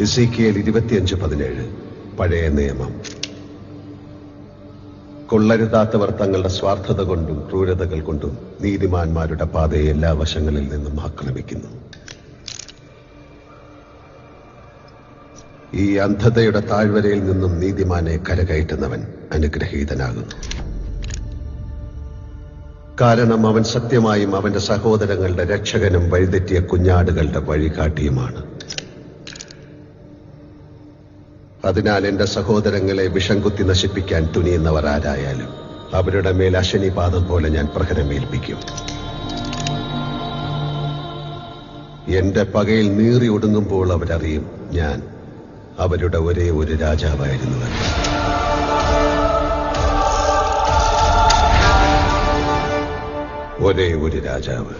എസേക്കിയേൽ 25:17 പഴയ നിയമം. കൊള്ളരുതാത്തവർ തങ്ങളുടെ സ്വാർത്ഥത കൊണ്ടും ക്രൂരതകൾ കൊണ്ടും നീതിമാന്മാരുടെ പാതയെ എല്ലാ വശങ്ങളിൽ നിന്നും ആക്രമിക്കുന്നു. ഈ അന്ധതയുടെ താഴ്വരയിൽ നിന്നും നീതിമാനെ കരകയറ്റുന്നവൻ അനുഗ്രഹീതനാകുന്നു. കാരണം അവൻ സത്യമായും അവന്റെ സഹോദരങ്ങളുടെ രക്ഷകനും വഴിതെറ്റിയ കുഞ്ഞാടുകളുടെ വഴികാട്ടിയുമാണ്. അതിനാൽ എന്റെ സഹോദരങ്ങളെ വിഷം കുത്തി നശിപ്പിക്കാൻ തുനിയുന്നവർ ആരായാലും അവരുടെ മേൽ അശനിപാതം പോലെ ഞാൻ പ്രഹരമേൽപ്പിക്കും. എന്റെ പകയിൽ നീറി ഒടുങ്ങുമ്പോൾ അവരറിയും ഞാൻ അവരുടെ ഒരേ ഒരു രാജാവായിരുന്നുവെന്ന്. ഒരേ ഒരു രാജാവ്.